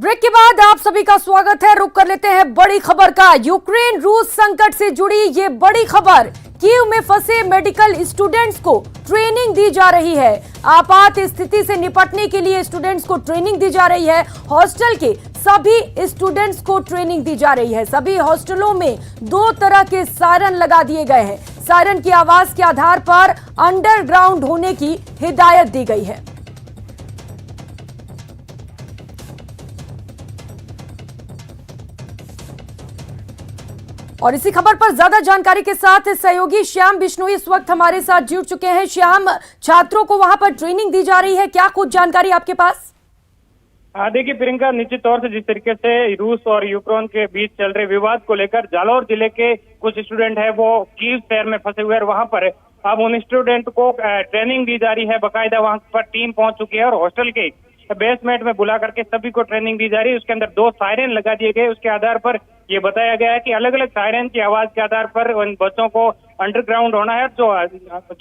Break के बाद आप सभी का स्वागत है। रुक कर लेते हैं बड़ी खबर का। यूक्रेन रूस संकट से जुड़ी ये बड़ी खबर। कीव में फंसे मेडिकल स्टूडेंट्स को ट्रेनिंग दी जा रही है। आपात स्थिति से निपटने के लिए स्टूडेंट्स को ट्रेनिंग दी जा रही है। हॉस्टल के सभी स्टूडेंट्स को ट्रेनिंग दी जा रही है। सभी हॉस्टलों में 2 तरह के सायरन लगा दिए गए हैं। सायरन की आवाज के आधार पर अंडरग्राउंड होने की हिदायत दी गई है। और इसी खबर पर ज्यादा जानकारी के साथ सहयोगी श्याम बिश्नोई इस वक्त हमारे साथ जुड़ चुके हैं। श्याम, छात्रों को वहां पर ट्रेनिंग दी जा रही है, क्या कुछ जानकारी आपके पास? देखिए प्रियंका, निश्चित तौर से जिस तरीके से रूस और यूक्रेन के बीच चल रहे विवाद को लेकर जालोर जिले के कुछ स्टूडेंट है वो कीव शहर में फंसे हुए हैं और वहां पर अब उन स्टूडेंट को ट्रेनिंग दी जा रही है। बाकायदा वहां पर टीम पहुंच चुकी है और हॉस्टल के बेसमेंट में बुला करके सभी को ट्रेनिंग दी जा रही है। उसके अंदर 2 सायरन लगा दिए गए। उसके आधार पर ये बताया गया है कि अलग अलग सायरन की आवाज के आधार पर उन बच्चों को अंडरग्राउंड होना है। जो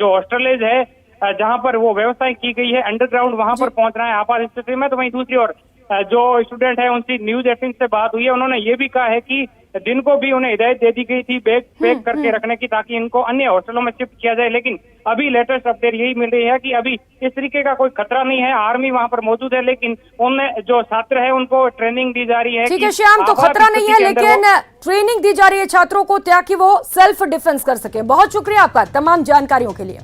हॉस्टलेज है जहां पर वो व्यवस्था की गई है अंडरग्राउंड, वहां पर पहुंचना है आपात स्थिति में। तो वहीं दूसरी ओर जो स्टूडेंट है उनसे न्यूज 18 से बात हुई है। उन्होंने ये भी कहा है कि दिन को भी उन्हें हिदायत दे दी गई थी बैग पैक करके रखने की, ताकि इनको अन्य हॉस्टलों में शिफ्ट किया जाए। लेकिन अभी लेटेस्ट अपडेट यही मिल रही है कि अभी इस तरीके का कोई खतरा नहीं है। आर्मी वहां पर मौजूद है, लेकिन उनमें जो छात्र है उनको ट्रेनिंग दी जा रही है। ठीक है श्याम, तो खतरा नहीं है लेकिन ट्रेनिंग दी जा रही है छात्रों को ताकि वो सेल्फ डिफेंस कर सके। बहुत शुक्रिया आपका तमाम जानकारियों के लिए।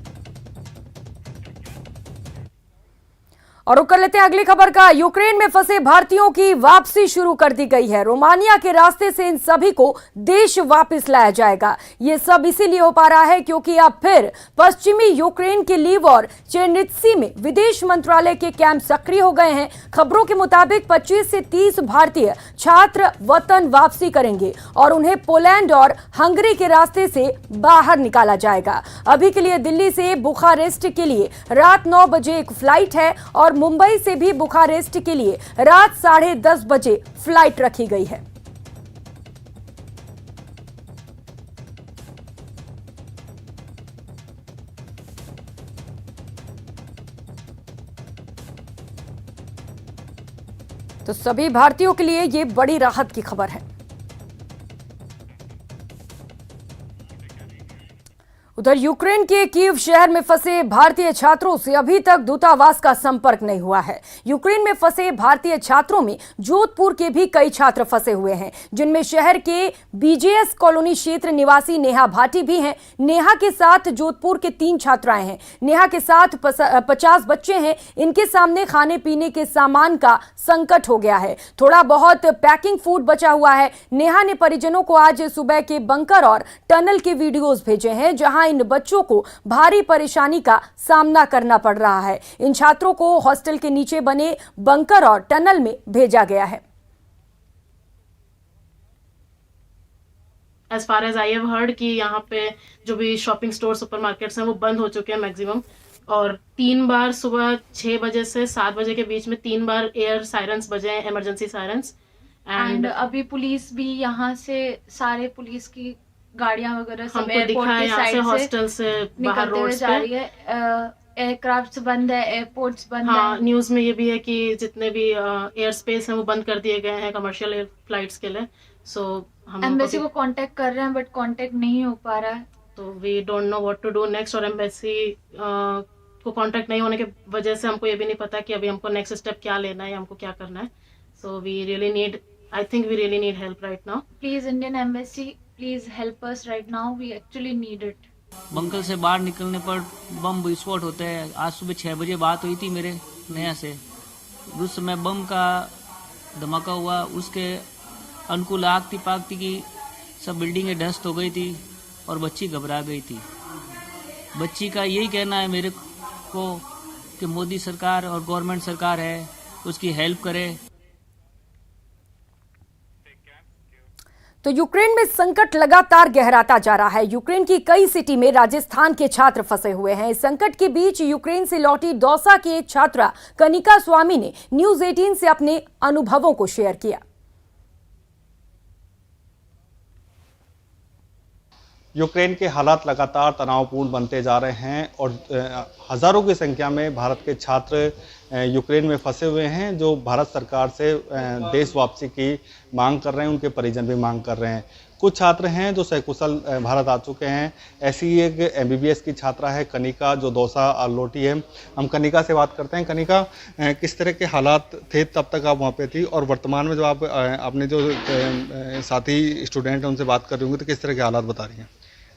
और रुक कर लेते हैं अगली खबर का। यूक्रेन में फंसे भारतीयों की वापसी शुरू कर दी गई है। रोमानिया के रास्ते से इन सभी को देश वापस लाया जाएगा। ये सब इसीलिए हो पा रहा है क्योंकि अब फिर पश्चिमी यूक्रेन के लीव और चेरनित्सी में विदेश मंत्रालय के कैंप सक्रिय हो गए हैं। खबरों के मुताबिक 25 से 30 भारतीय छात्र वतन वापसी करेंगे और उन्हें पोलैंड और हंगरी के रास्ते से बाहर निकाला जाएगा। अभी के लिए दिल्ली से बुखारेस्ट के लिए रात 9 बजे एक फ्लाइट है और मुंबई से भी बुखारेस्ट के लिए रात 10:30 बजे फ्लाइट रखी गई है। तो सभी भारतीयों के लिए यह बड़ी राहत की खबर है। उधर यूक्रेन के कीव शहर में फंसे भारतीय छात्रों से अभी तक दूतावास का संपर्क नहीं हुआ है। यूक्रेन में फंसे भारतीय छात्रों में जोधपुर के भी कई छात्र फंसे हुए हैं, जिनमें शहर के बीजेएस कॉलोनी क्षेत्र निवासी नेहा भाटी भी हैं। नेहा के साथ जोधपुर के 3 छात्राएं हैं। नेहा के साथ 50 बच्चे हैं। इनके सामने खाने पीने के सामान का संकट हो गया है। थोड़ा बहुत पैकिंग फूड बचा हुआ है। नेहा ने परिजनों को आज सुबह के बंकर और टनल के वीडियोस भेजे हैं, जहां इन बच्चों को भारी परेशानी का सामना करना पड़ रहा है। इन छात्रों को हॉस्टल के नीचे बने बंकर और टनल में भेजा गया है। As far as I have heard कि यहाँ पे जो भी शॉपिंग स्टोर सुपरमार्केट्स हैं वो बंद हो चुके हैं मैक्सिमम। और 3 बार सुबह 6 बजे से 7 बजे के बीच में 3 बार एयर सायरन्स बजे हैं, इमरजेंसी सायरन्स। एंड अभी पुलिस भी यहाँ से सारे पुलिस की गाड़ियां वगैरह सब एयरपोर्ट के साइड से हॉस्टल से बाहर रोड्स जा रही है। एयरक्राफ्ट्स बंद है, एयरपोर्ट्स बंद है। न्यूज में ये भी है कि जितने भी एयर स्पेस हैं वो बंद कर दिए गए हैं कमर्शियल एयर फ्लाइट्स के लिए। सो हम एम्बेसी को कांटेक्ट कर रहे हैं बट कांटेक्ट नहीं हो पा रहा है। तो we don't know what to do next. और एम्बेसी को कांटेक्ट नहीं होने की वजह से हमको ये भी नहीं पता कि अभी हमको नेक्स्ट स्टेप क्या लेना है, हमको क्या करना है। So we really need help right now. Please Indian embassy, please help us right now, we actually need it. Bunker से बाहर निकलने पर बम विस्फोट होते हैं। आज सुबह 6 बजे बात हुई थी मेरे नया से। उस समय बम का धमाका हुआ, उसके अनुकूल आग पागती की सब बिल्डिंगें ध्वस्त हो गई थी और बच्ची घबरा गई थी। बच्ची का यही कहना है मेरे को कि मोदी सरकार और गवर्नमेंट सरकार है उसकी हेल्प करे। तो यूक्रेन में संकट लगातार गहराता जा रहा है। यूक्रेन की कई सिटी में राजस्थान के छात्र फंसे हुए हैं। इस संकट के बीच यूक्रेन से लौटी दौसा की एक छात्रा कनिका स्वामी ने न्यूज 18 से अपने अनुभवों को शेयर किया। यूक्रेन के हालात लगातार तनावपूर्ण बनते जा रहे हैं और हज़ारों की संख्या में भारत के छात्र यूक्रेन में फंसे हुए हैं, जो भारत सरकार से देश वापसी की मांग कर रहे हैं। उनके परिजन भी मांग कर रहे हैं। कुछ छात्र हैं जो सकुशल भारत आ चुके हैं। ऐसी ही एक MBBS की छात्रा है कनिका, जो दौसा लौटी है। हम कनिका से बात करते हैं। कनिका, किस तरह के हालात थे तब तक आप वहाँ पे थी, और वर्तमान में जो आप अपने जो साथी स्टूडेंट हैं उनसे बात कर रही होंगे, तो किस तरह के हालात बता रही हैं?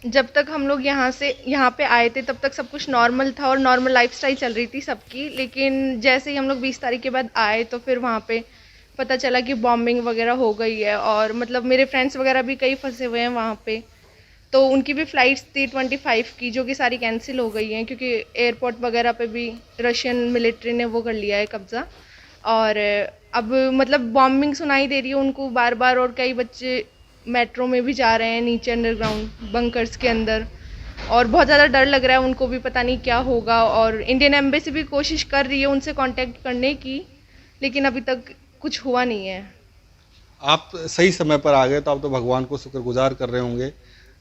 जब तक हम लोग यहाँ पे आए थे तब तक सब कुछ नॉर्मल था और नॉर्मल लाइफस्टाइल चल रही थी सबकी, लेकिन जैसे ही हम लोग 20 तारीख के बाद आए तो फिर वहाँ पे पता चला कि बॉम्बिंग वगैरह हो गई है, और मतलब मेरे फ्रेंड्स वगैरह भी कई फंसे हुए हैं वहाँ पे। तो उनकी भी फ़्लाइट्स थी 25 की, जो कि सारी कैंसिल हो गई हैं, क्योंकि एयरपोर्ट वगैरह पे भी रशियन मिलिट्री ने वो कर लिया है कब्ज़ा। और अब मतलब बॉम्बिंग सुनाई दे रही है उनको बार बार, और कई बच्चे मेट्रो में भी जा रहे हैं नीचे अंडरग्राउंड बंकर्स के अंदर, और बहुत ज़्यादा डर लग रहा है उनको भी, पता नहीं क्या होगा। और इंडियन एम्बेसी भी कोशिश कर रही है उनसे कांटेक्ट करने की, लेकिन अभी तक कुछ हुआ नहीं है। आप सही समय पर आ गए, तो आप तो भगवान को शुक्रगुजार कर रहे होंगे।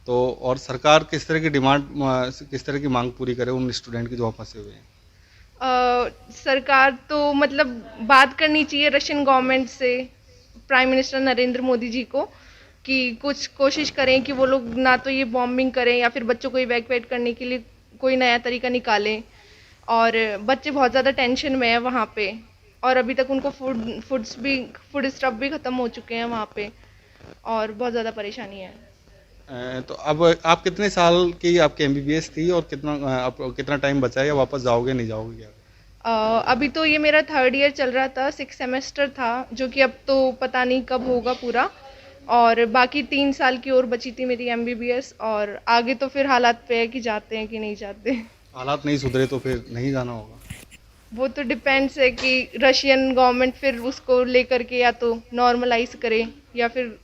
तो और सरकार किस तरह की डिमांड, किस तरह की मांग पूरी करे उन स्टूडेंट की जो फंसे हुए हैं? सरकार तो मतलब बात करनी चाहिए रशियन गवर्नमेंट से, प्राइम मिनिस्टर नरेंद्र मोदी जी को, कि कुछ कोशिश करें कि वो लोग ना तो ये बॉम्बिंग करें या फिर बच्चों को इवैक्यूएट करने के लिए कोई नया तरीका निकालें। और बच्चे बहुत ज़्यादा टेंशन में है वहाँ पे, और अभी तक उनको फूड स्टफ भी ख़त्म हो चुके हैं वहाँ पे, और बहुत ज़्यादा परेशानी है। तो अब आप कितने साल की आपकी MBBS थी, और कितना टाइम बचा है, या वापस जाओगे नहीं जाओगे क्या? अभी तो ये मेरा 3rd ईयर चल रहा था, 6 सेमेस्टर था, जो कि अब तो पता नहीं कब होगा पूरा, और बाकी 3 साल की और बची थी मेरी MBBS। और आगे तो फिर हालात पे है कि जाते हैं कि नहीं जाते। हालात नहीं सुधरे तो फिर नहीं जाना होगा? वो तो डिपेंड्स है कि रशियन गवर्नमेंट फिर उसको लेकर के या तो नॉर्मलाइज करे या फिर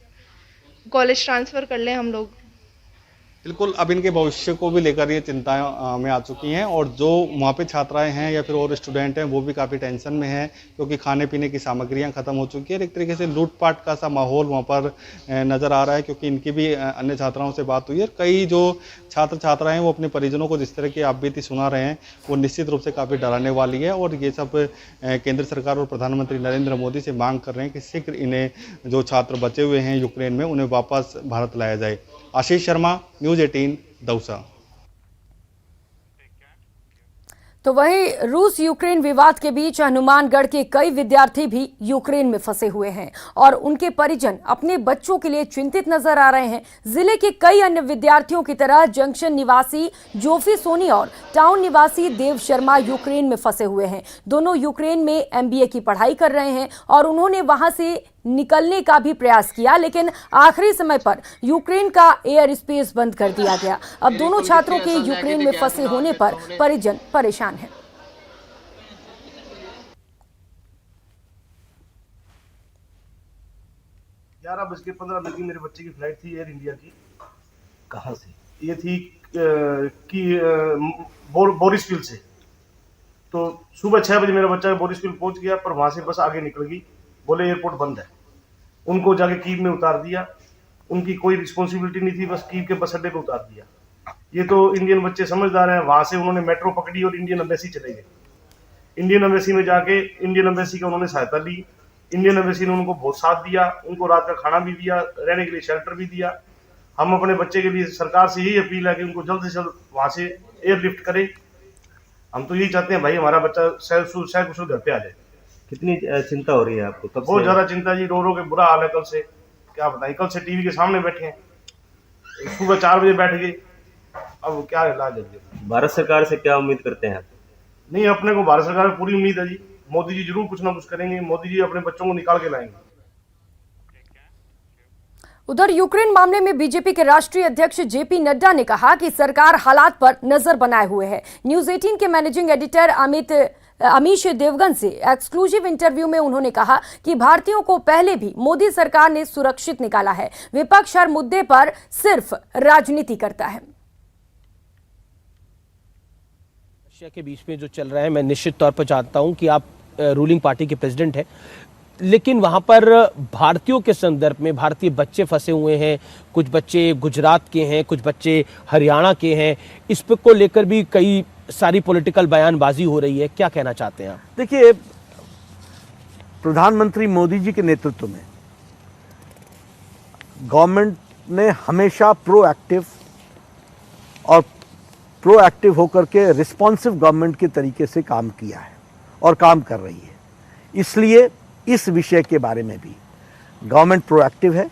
कॉलेज ट्रांसफ़र कर लें हम लोग। बिल्कुल, अब इनके भविष्य को भी लेकर ये चिंताएं में आ चुकी हैं, और जो वहाँ पे छात्राएं हैं या फिर और स्टूडेंट हैं वो भी काफ़ी टेंशन में हैं, क्योंकि खाने पीने की सामग्रियां ख़त्म हो चुकी है। एक तरीके से लूटपाट का सा माहौल वहाँ पर नज़र आ रहा है, क्योंकि इनकी भी अन्य छात्राओं से बात हुई है। कई जो छात्र छात्राएँ हैं वो अपने परिजनों को जिस तरह की आप बीती सुना रहे हैं, वो निश्चित रूप से काफ़ी डराने वाली है। और ये सब केंद्र सरकार और प्रधानमंत्री नरेंद्र मोदी से मांग कर रहे हैं कि शीघ्र इन्हें, जो छात्र बचे हुए हैं यूक्रेन में, उन्हें वापस भारत लाया जाए। आशीष शर्मा, न्यूज़ 18, दौसा। तो वहीं रूस यूक्रेन विवाद के बीच हनुमानगढ़ के कई विद्यार्थी भी यूक्रेन में फंसे हुए हैं, और उनके परिजन अपने बच्चों के लिए चिंतित नजर आ रहे हैं। जिले के कई अन्य विद्यार्थियों की तरह जंक्शन निवासी जोफी सोनी और टाउन निवासी देव शर्मा यूक्रेन में फंसे हुए हैं। दोनों यूक्रेन में MBA की पढ़ाई कर रहे हैं, और उन्होंने वहां से निकलने का भी प्रयास किया, लेकिन आखिरी समय पर यूक्रेन का एयर स्पेस बंद कर दिया गया। अब दोनों छात्रों के यूक्रेन में फंसे होने पर परिजन परेशान हैं। 11:15 की मेरे बच्चे की फ्लाइट थी एयर इंडिया की। कहाँ से? ये थी बोरिसफील्ड से। तो सुबह 6 बजे मेरा बच्चा बोरिसफील्ड पहुंच गया, पर वहां से बस आगे निकल गई, बोले एयरपोर्ट बंद है। उनको जाके कीव में उतार दिया, उनकी कोई रिस्पॉन्सिबिलिटी नहीं थी, बस कीव के बस अड्डे पे उतार दिया। ये तो इंडियन बच्चे समझदार हैं, वहां से उन्होंने मेट्रो पकड़ी और इंडियन एम्बेसी चले गए। इंडियन एम्बेसी में जाके इंडियन एम्बेसी का उन्होंने सहायता ली। इंडियन एम्बेसी ने उनको बहुत साथ दिया, उनको रात का खाना भी दिया, रहने के लिए शेल्टर भी दिया। हम अपने बच्चे के लिए सरकार से यही अपील है कि उनको जल्द से जल्द वहां से एयरलिफ्ट करे। हम तो यही चाहते हैं भाई, हमारा बच्चा कुशल घर पे आ जाए। कितनी चिंता हो रही है आपको? तब बहुत ज्यादा चिंता जी, रो रो के बुरा हाल है। कल से क्या बताएं, कल से टीवी के सामने बैठे हैं, सुबह 4 बजे बैठ गए, अब क्या इलाज है। भारत सरकार से क्या उम्मीद करते हैं आप? नहीं, अपने को भारत सरकार में पूरी उम्मीद है जी, मोदी जी जरूर कुछ ना कुछ करेंगे, मोदी जी अपने बच्चों को निकाल के लाएंगे। उधर यूक्रेन मामले में बीजेपी के राष्ट्रीय अध्यक्ष जेपी नड्डा ने कहा कि सरकार हालात पर नजर बनाए हुए है। न्यूज 18 के मैनेजिंग एडिटर अमीश देवगन से एक्सक्लूसिव इंटरव्यू में उन्होंने कहा कि भारतीयों को पहले भी मोदी सरकार ने सुरक्षित निकाला है, विपक्ष हर मुद्दे पर सिर्फ राजनीति करता है। रशिया के बीच में जो चल रहा है, मैं निश्चित तौर पर चाहता हूं कि आप रूलिंग पार्टी के प्रेसिडेंट हैं, लेकिन वहाँ पर भारतीयों के संदर्भ में भारतीय बच्चे फंसे हुए हैं, कुछ बच्चे गुजरात के हैं, कुछ बच्चे हरियाणा के हैं, इस पे को लेकर भी कई सारी पॉलिटिकल बयानबाजी हो रही है। क्या कहना चाहते हैं आप? देखिए, प्रधानमंत्री मोदी जी के नेतृत्व में गवर्नमेंट ने हमेशा प्रोएक्टिव होकर के रिस्पॉन्सिव गवर्नमेंट के तरीके से काम किया है और काम कर रही है। इसलिए इस विषय के बारे में भी गवर्नमेंट प्रोएक्टिव है।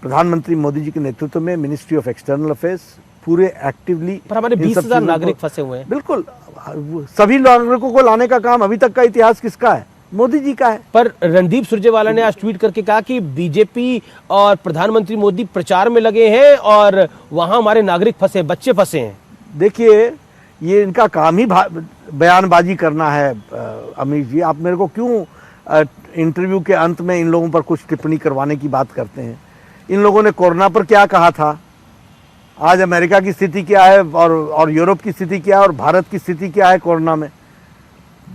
प्रधानमंत्री मोदी जी के नेतृत्व में मिनिस्ट्री ऑफ एक्सटर्नल अफेयर्स पूरे एक्टिवली। पर हमारे 20,000 नागरिक फंसे हुए हैं। बिल्कुल, सभी नागरिकों को लाने का काम अभी तक का इतिहास किसका है? मोदी जी का है। पर रणदीप सुरजेवाला ने आज ट्वीट करके कहा कि बीजेपी और प्रधानमंत्री मोदी प्रचार में लगे हैं और वहां हमारे नागरिक फंसे, बच्चे फंसे हैं। देखिए, ये इनका काम ही बयानबाजी करना है। अमित जी, आप मेरे को क्यों इंटरव्यू के अंत में इन लोगों पर कुछ टिप्पणी करवाने की बात करते हैं? इन लोगों ने कोरोना पर क्या कहा था, आज अमेरिका की स्थिति क्या है और यूरोप की स्थिति क्या है और भारत की स्थिति क्या है कोरोना में।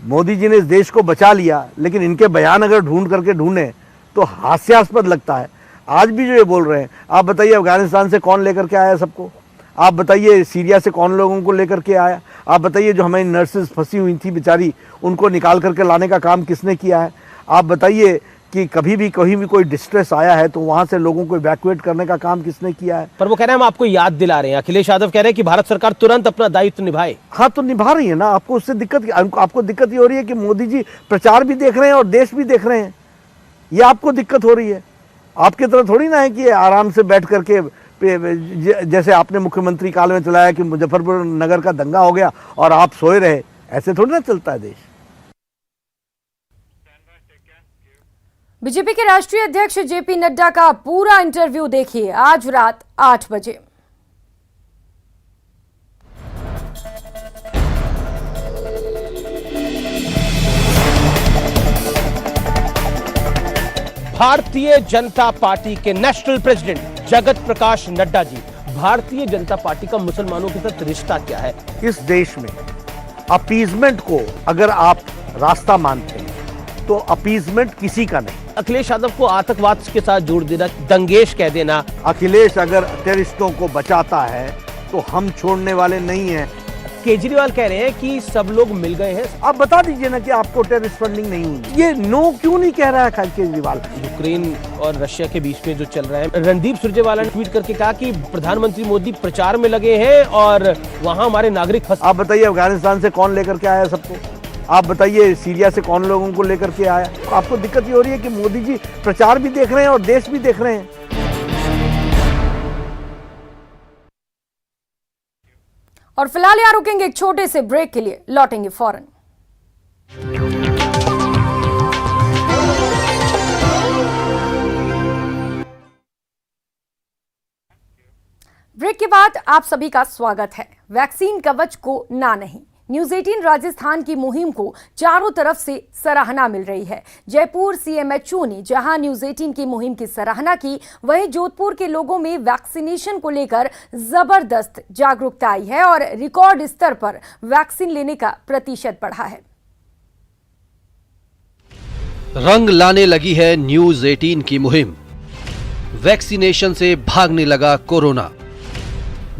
मोदी जी ने इस देश को बचा लिया, लेकिन इनके बयान अगर ढूंढें तो हास्यास्पद लगता है। आज भी जो ये बोल रहे हैं, आप बताइए अफगानिस्तान से कौन लेकर के आया सबको? आप बताइए सीरिया से कौन लोगों को लेकर के आया? आप बताइए जो हमारी नर्सेज फंसी हुई थी बेचारी, उनको निकाल करके लाने का काम किसने किया है? आप बताइए कि कहीं भी कोई डिस्ट्रेस आया है तो वहां से लोगों को इवैक्यूएट करने का काम किसने किया है? पर वो कह रहे हैं हम आपको याद दिला रहे हैं। अखिलेश यादव कह रहे हैं कि भारत सरकार तुरंत अपना दायित्व निभाए। हाँ, तो निभा रही है ना। आपको उससे आपको दिक्कत ये हो रही है कि मोदी जी प्रचार भी देख रहे हैं और देश भी देख रहे हैं, ये आपको दिक्कत हो रही है। आपकी तरह थोड़ी ना है कि आराम से बैठ करके जैसे आपने मुख्यमंत्री काल में चलाया कि मुजफ्फरपुर नगर का दंगा हो गया और आप सोए रहे, ऐसे थोड़ी ना चलता है देश। बीजेपी के राष्ट्रीय अध्यक्ष जेपी नड्डा का पूरा इंटरव्यू देखिए आज रात 8 बजे। भारतीय जनता पार्टी के national president Jagat Prakash Nadda ji, Bharatiya Janata party का मुसलमानों के साथ रिश्ता क्या है? इस देश में अपीजमेंट को अगर आप रास्ता मानते हैं तो अपीजमेंट किसी का नहीं। अखिलेश यादव को आतंकवाद के साथ जोड़ देना, दंगेश कह देना। अखिलेश अगर टेररिस्टों को बचाता है तो हम छोड़ने वाले नहीं हैं। केजरीवाल कह रहे हैं कि सब लोग मिल गए हैं। आप बता दीजिए ना कि आपको टेररिस्ट फंडिंग नहीं हुई। ये नो क्यों नहीं कह रहा है केजरीवाल? यूक्रेन और रशिया के बीच में जो चल रहा है, रणदीप सुरजेवाला ने ट्वीट करके कहा कि प्रधानमंत्री मोदी प्रचार में लगे हैं और वहां हमारे नागरिक फंसे। आप बताइए अफगानिस्तान से कौन लेकर के आया सबको? आप बताइए सीरिया से कौन लोगों को लेकर के आया? आपको दिक्कत ये हो रही है कि मोदी जी प्रचार भी देख रहे हैं और देश भी देख रहे हैं। और फिलहाल यहाँ रुकेंगे एक छोटे से ब्रेक के लिए, लौटेंगे फौरन। ब्रेक के बाद आप सभी का स्वागत है। वैक्सीन कवच को ना नहीं, न्यूज 18 राजस्थान की मुहिम को चारों तरफ से सराहना मिल रही है। जयपुर सीएमएचओ ने जहां न्यूज 18 की मुहिम की सराहना की, वहीं जोधपुर के लोगों में वैक्सीनेशन को लेकर जबरदस्त जागरूकता आई है और रिकॉर्ड स्तर पर वैक्सीन लेने का प्रतिशत बढ़ा है। रंग लाने लगी है न्यूज 18 की मुहिम। वैक्सीनेशन से भागने लगा कोरोना,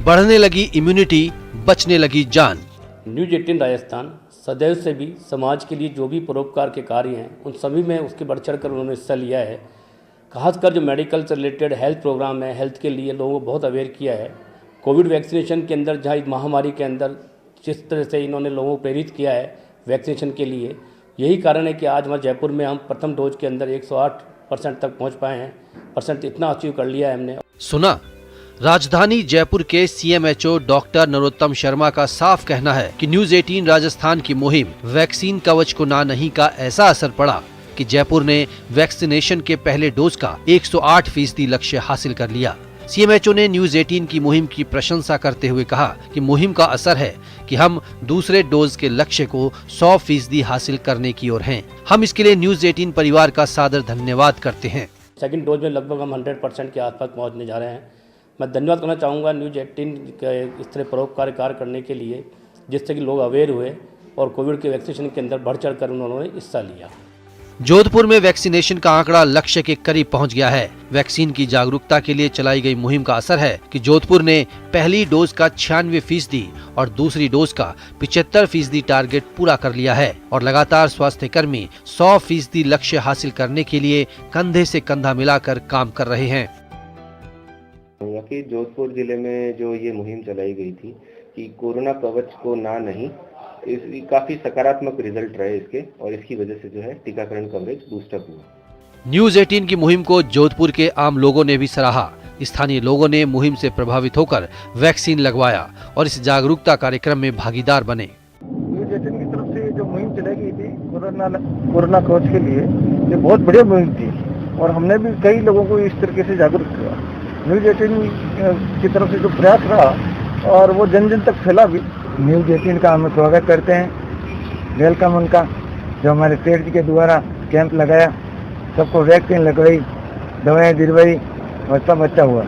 बढ़ने लगी इम्यूनिटी, बचने लगी जान। न्यूज 18 राजस्थान सदैव से भी समाज के लिए जो भी परोपकार के कार्य हैं उन सभी में उसके बढ़ चढ़ कर उन्होंने हिस्सा लिया है। खासकर जो मेडिकल से रिलेटेड हेल्थ प्रोग्राम है, हेल्थ के लिए लोगों को बहुत अवेयर किया है। कोविड वैक्सीनेशन के अंदर जहाँ इस महामारी के अंदर जिस तरह से इन्होंने लोगों को प्रेरित किया है वैक्सीनेशन के लिए, यही कारण है कि आज वहाँ जयपुर में हम प्रथम डोज के अंदर 108% तक पहुँच पाए हैं। परसेंट इतना अचीव कर लिया है हमने। सुना, राजधानी जयपुर के सीएमएचओ डॉक्टर नरोत्तम शर्मा का साफ कहना है कि न्यूज 18 राजस्थान की मुहिम वैक्सीन कवच को ना नहीं का ऐसा असर पड़ा कि जयपुर ने वैक्सीनेशन के पहले डोज का 108% लक्ष्य हासिल कर लिया। सीएमएचओ ने न्यूज 18 की मुहिम की प्रशंसा करते हुए कहा कि मुहिम का असर है कि हम दूसरे डोज के लक्ष्य को 100% हासिल करने की ओर हैं। हम इसके लिए न्यूज 18 परिवार का सादर धन्यवाद करते हैं। सेकेंड डोज में लगभग हम 100% के आसपास पहुँचने जा रहे हैं। मैं धन्यवाद करना चाहूँगा न्यूज 18 के इस तरह परोपकारी कार्य करने के लिए, जिससे कि लोग अवेयर हुए और कोविड के वैक्सीनेशन के अंदर बढ़ चढ़ कर उन्होंने हिस्सा लिया। जोधपुर में वैक्सीनेशन का आंकड़ा लक्ष्य के करीब पहुंच गया है। वैक्सीन की जागरूकता के लिए चलाई गई मुहिम का असर है कि जोधपुर ने पहली डोज का 96% और दूसरी डोज का 75% टारगेट पूरा कर लिया है और लगातार स्वास्थ्य कर्मी 100% लक्ष्य हासिल करने के लिए कंधे से कंधा मिलाकर काम कर रहे हैं। कि जोधपुर जिले में जो ये मुहिम चलाई गई थी कि कोरोना कवच को ना नहीं, काफी सकारात्मक रिजल्ट रहे इसके और इसकी वजह से जो है टीकाकरण कवरेज बूस्टअप हुआ। न्यूज 18 की मुहिम को जोधपुर के आम लोगों ने भी सराहा। स्थानीय लोगों ने मुहिम से प्रभावित होकर वैक्सीन लगवाया और इस जागरूकता कार्यक्रम में भागीदार बने। न्यूज 18 की तरफ से जो मुहिम चलाई गई थी कोरोना कवच के लिए, ये बहुत बढ़िया मुहिम थी और हमने भी कई लोगों को इस तरीके से जागरूक किया। न्यूज 18 की तरफ से जो प्रयास रहा और वो जन जन तक फैला भी। न्यूज 18 का हम स्वागत करते हैं, वेलकम उनका, जो हमारे सेठ जी के द्वारा कैंप लगाया, सबको वैक्सीन लगवाई, दवाएं दिलवाई और सब अच्छा हुआ।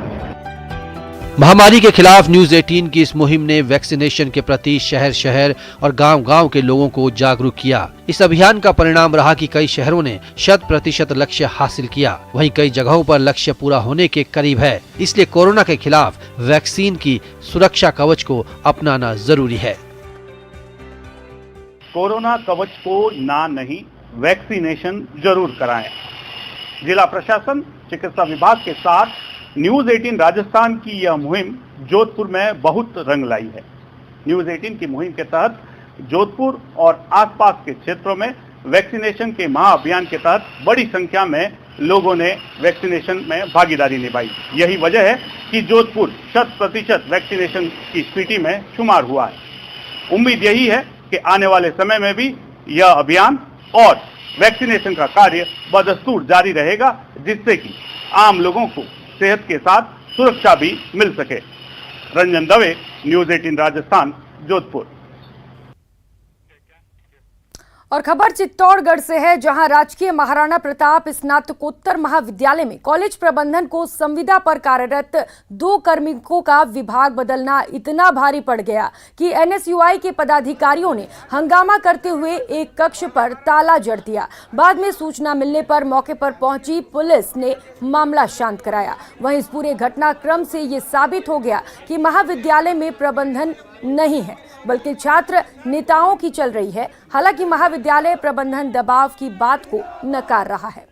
महामारी के खिलाफ न्यूज 18 की इस मुहिम ने वैक्सीनेशन के प्रति शहर शहर और गांव गांव के लोगों को जागरूक किया। इस अभियान का परिणाम रहा कि कई शहरों ने 100% लक्ष्य हासिल किया, वहीं कई जगहों पर लक्ष्य पूरा होने के करीब है। इसलिए कोरोना के खिलाफ वैक्सीन की सुरक्षा कवच को अपनाना जरूरी है। कोरोना कवच को ना नहीं, वैक्सीनेशन जरूर कराएं। जिला प्रशासन, चिकित्सा विभाग के साथ न्यूज 18 राजस्थान की यह मुहिम जोधपुर में बहुत रंग लाई है। न्यूज 18 की मुहिम के तहत जोधपुर और आसपास के क्षेत्रों में वैक्सीनेशन के महाअभियान के तहत बड़ी संख्या में लोगों ने वैक्सीनेशन में भागीदारी निभाई। यही वजह है कि जोधपुर 100% वैक्सीनेशन की स्थिति में शुमार हुआ है। उम्मीद यही है कि आने वाले समय में भी यह अभियान और वैक्सीनेशन का कार्य बदस्तूर जारी रहेगा, जिससे कि आम लोगों को सेहत के साथ सुरक्षा भी मिल सके। रंजन दवे, न्यूज 18 राजस्थान, जोधपुर। और खबर चित्तौड़गढ़ से है, जहां राजकीय महाराणा प्रताप स्नातकोत्तर महाविद्यालय में कॉलेज प्रबंधन को संविदा पर कार्यरत 2 कार्मिकों का विभाग बदलना इतना भारी पड़ गया कि एनएसयूआई के पदाधिकारियों ने हंगामा करते हुए एक कक्ष पर ताला जड़ दिया। बाद में सूचना मिलने पर मौके पर पहुंची पुलिस ने मामला शांत कराया। वहीं इस पूरे घटनाक्रम से ये साबित हो गया कि महाविद्यालय में प्रबंधन नहीं है, बल्कि छात्र नेताओं की चल रही है। हालांकि महाविद्यालय प्रबंधन दबाव की बात को नकार रहा है।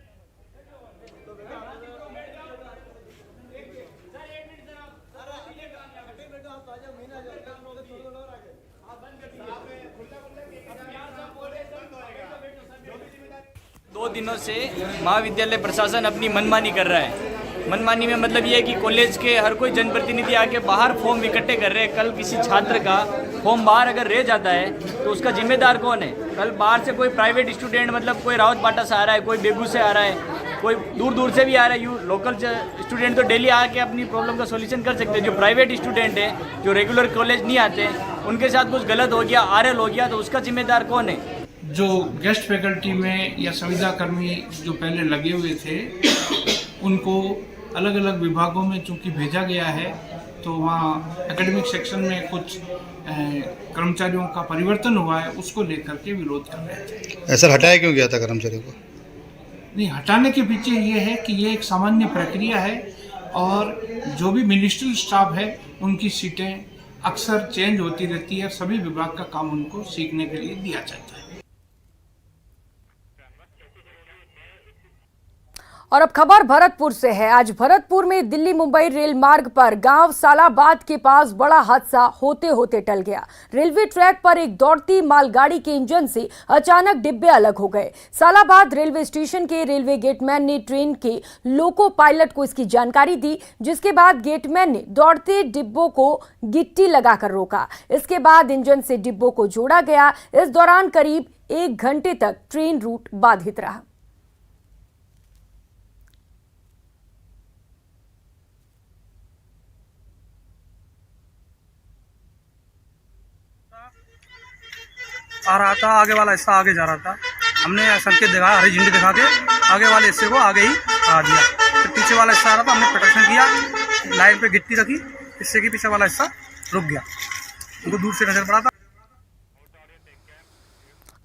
दो दिनों से महाविद्यालय प्रशासन अपनी मनमानी कर रहा है। मनमानी में मतलब ये है कि कॉलेज के हर कोई जनप्रतिनिधि आके बाहर फॉर्म इकट्ठे कर रहे हैं। कल किसी छात्र का फॉर्म बाहर अगर रह जाता है तो उसका जिम्मेदार कौन है? कल बाहर से कोई प्राइवेट स्टूडेंट, मतलब कोई रावतबाटा से आ रहा है, कोई बेगू से आ रहा है, कोई दूर दूर से भी आ रहा है। लोकल स्टूडेंट तो डेली आके अपनी प्रॉब्लम का सोल्यूशन कर सकते हैं। जो प्राइवेट स्टूडेंट है, जो रेगुलर कॉलेज नहीं आते, उनके साथ कुछ गलत हो गया, आरएल हो गया, तो उसका जिम्मेदार कौन है? जो गेस्ट फैकल्टी में या संविदा कर्मी जो पहले लगे हुए थे, उनको अलग अलग विभागों में चूंकि भेजा गया है, तो वहाँ एकेडमिक सेक्शन में कुछ कर्मचारियों का परिवर्तन हुआ है, उसको लेकर के विरोध कर रहे थे। ऐसा हटाया क्यों गया था कर्मचारियों को? नहीं, हटाने के पीछे ये है कि ये एक सामान्य प्रक्रिया है और जो भी मिनिस्ट्रियल स्टाफ है उनकी सीटें अक्सर चेंज होती रहती है। सभी विभाग का काम उनको सीखने के लिए दिया जाता है। और अब खबर भरतपुर से है। आज भरतपुर में दिल्ली मुंबई रेल मार्ग पर गांव सालाबाद के पास बड़ा हादसा होते होते टल गया। रेलवे ट्रैक पर एक दौड़ती मालगाड़ी के इंजन से अचानक डिब्बे अलग हो गए। सालाबाद रेलवे स्टेशन के रेलवे गेटमैन ने ट्रेन के लोको पायलट को इसकी जानकारी दी, जिसके बाद गेटमैन ने दौड़ते डिब्बों को गिट्टी लगाकर रोका। इसके बाद इंजन से डिब्बों को जोड़ा गया। इस दौरान करीब 1 घंटे तक ट्रेन रूट बाधित रहा। आ रहा था, आगे वाला हिस्सा आगे जा रहा था। हमने संकेत दिखाया, हरी झंडी दिखा के आगे वाले हिस्से को आगे ही हटा दिया। फिर पीछे वाला हिस्सा आ रहा था, हमने प्रोटेक्शन किया, लाइन पे गिट्टी रखी, इससे कि पीछे वाला हिस्सा रुक गया। उनको दूर से नजर पड़ा था।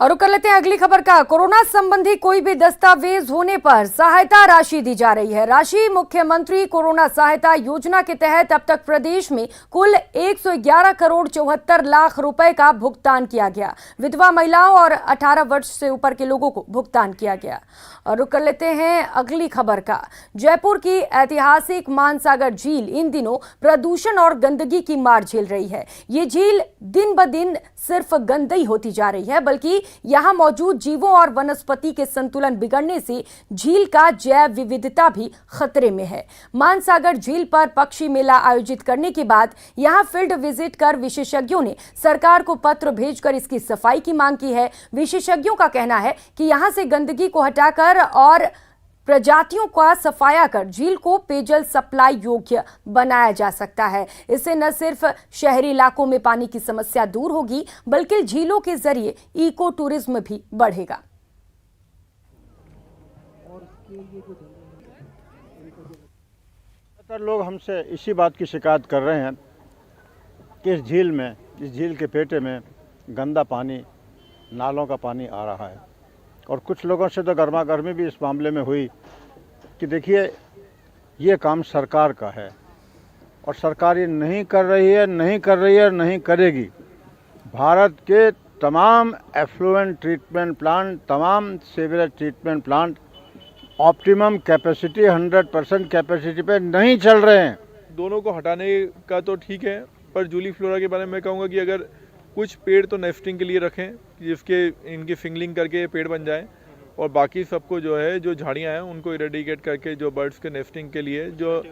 और कर लेते हैं अगली खबर का। कोरोना संबंधी कोई भी दस्तावेज होने पर सहायता राशि दी जा रही है। राशि मुख्यमंत्री कोरोना सहायता योजना के तहत अब तक प्रदेश में कुल 111 करोड़ 74 लाख रुपए का भुगतान किया गया। विधवा महिलाओं और 18 वर्ष से ऊपर के लोगों को भुगतान किया गया। और रुक कर लेते हैं अगली खबर का। जयपुर की ऐतिहासिक मानसागर झील इन दिनों प्रदूषण और गंदगी की मार झेल रही है। ये झील दिन ब दिन सिर्फ गंदी होती जा रही है, बल्कि यहां मौजूद जीवों और वनस्पति के संतुलन बिगड़ने से झील का जैव विविधता भी खतरे में है। मानसागर झील पर पक्षी मेला आयोजित करने के बाद यहां फील्ड विजिट कर विशेषज्ञों ने सरकार को पत्र भेजकर इसकी सफाई की मांग की है। विशेषज्ञों का कहना है कि यहां से गंदगी को हटाकर और प्रजातियों का सफाया कर झील को पेयजल सप्लाई योग्य बनाया जा सकता है। इससे न सिर्फ शहरी इलाकों में पानी की समस्या दूर होगी, बल्कि झीलों के जरिए इको टूरिज्म भी बढ़ेगा। लोग हमसे इसी बात की शिकायत कर रहे हैं कि इस झील के पेटे में गंदा पानी, नालों का पानी आ रहा है। और कुछ लोगों से तो गर्मा गर्मी भी इस मामले में हुई कि देखिए ये काम सरकार का है और सरकार ये नहीं कर रही है, नहीं करेगी। भारत के तमाम एफ्लुएंट ट्रीटमेंट प्लांट, तमाम sewerage treatment plant optimum capacity 100% capacity पे नहीं चल रहे हैं। दोनों को हटाने का तो ठीक है, पर जूली फ्लोरा के बारे में मैं कहूँगा कि अगर कुछ पेड़ तो नेस्टिंग के लिए रखें, जिसके इनकी फिंगलिंग करके पेड़ बन जाएं, और बाकी सबको जो है जो झाड़ियां हैं उनको इरेडिकेट करके जो बर्ड्स के नेस्टिंग के लिए जो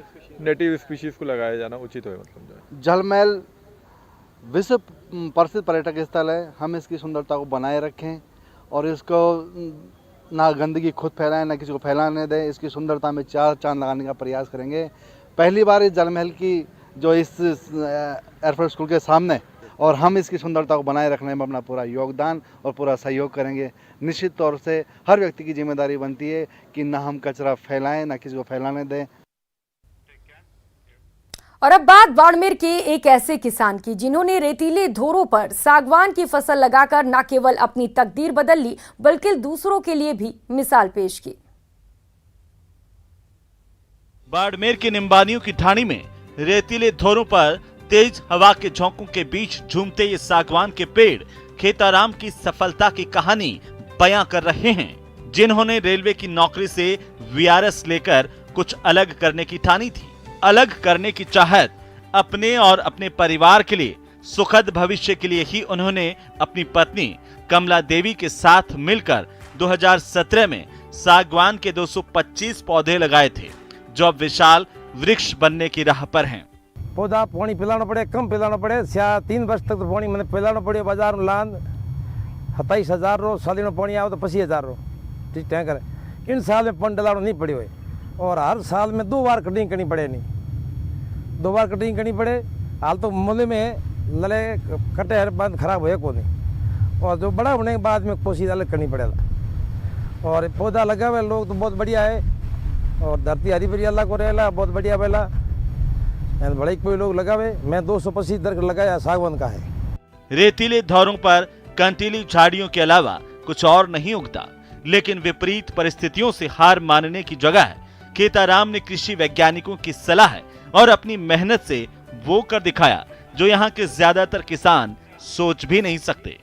नेटिव स्पीशीज को लगाया जाना उचित है। मतलब जल महल विश्व प्रसिद्ध पर्यटक स्थल है, हम इसकी सुंदरता को बनाए रखें और इसको ना गंदगी खुद फैलाएं ना किसी को फैलाने दें। इसकी सुंदरता में 4 चांद लगाने का प्रयास करेंगे। पहली बार इस जल महल की जो इस एयरफोर्स स्कूल के सामने, और हम इसकी सुंदरता को बनाए रखने में अपना पूरा योगदान और पूरा सहयोग करेंगे। निश्चित तौर से हर व्यक्ति की जिम्मेदारी बनती है कि ना हम कचरा फैलाएं ना किसी को फैलाने दें। और अब बात बाड़मेर के एक ऐसे किसान की जिन्होंने रेतीले धोरों पर सागवान की फसल लगाकर न केवल अपनी तकदीर बदल ली, बल्कि दूसरों के लिए भी मिसाल पेश की। बाड़मेर के निम्बानियों की ढाणी में रेतीले धोरों पर तेज हवा के झोंकों के बीच झूमते ये सागवान के पेड़ खेताराम की सफलता की कहानी बयां कर रहे हैं, जिन्होंने रेलवे की नौकरी से वीआरएस लेकर कुछ अलग करने की ठानी थी। अलग करने की चाहत अपने और अपने परिवार के लिए, सुखद भविष्य के लिए ही उन्होंने अपनी पत्नी कमला देवी के साथ मिलकर 2017 में सागवान के 225 पौधे लगाए थे, जो अब विशाल वृक्ष बनने की राह पर हैं। पौधा पानी पिलाना पड़े, कम पिलाना पड़े। 3 वर्ष तक तो पानी मैंने पिलाना पड़े। बाजार में लान 27,000 रो साली में पानी आओ तो 25,000 रो ठीक टैंकर। इन साल में पानी डलानो नहीं पड़ी हुई और हर साल में 2 बार कटिंग करनी पड़े। नहीं 2 बार कटिंग करनी पड़े। हाल तो मूल्य में लले कटे हर बंद खराब हुए को नहीं, और जो बड़ा होने के बाद में कोशिश अलग करनी पड़ेगा। और पौधा लगा हुआ लोग तो बहुत बढ़िया है, और धरती हरी भरी अल्लाह को रहेला बहुत बढ़िया बेला। बड़े कोई लोग लगावे, मैं 225 दरख्त लगाया सागवान का है। रेतीले धौरों पर कंटीली झाड़ियों के अलावा कुछ और नहीं उगता, लेकिन विपरीत परिस्थितियों से हार मानने की जगह खेताराम ने कृषि वैज्ञानिकों की सलाह और अपनी मेहनत से वो कर दिखाया जो यहाँ के ज्यादातर किसान सोच भी नहीं सकते।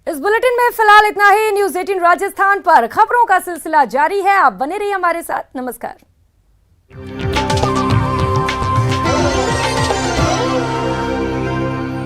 इस बुलेटिन में फिलहाल इतना ही। न्यूज़ 18 राजस्थान पर खबरों का सिलसिला जारी है। आप बने रहिए हमारे साथ। नमस्कार।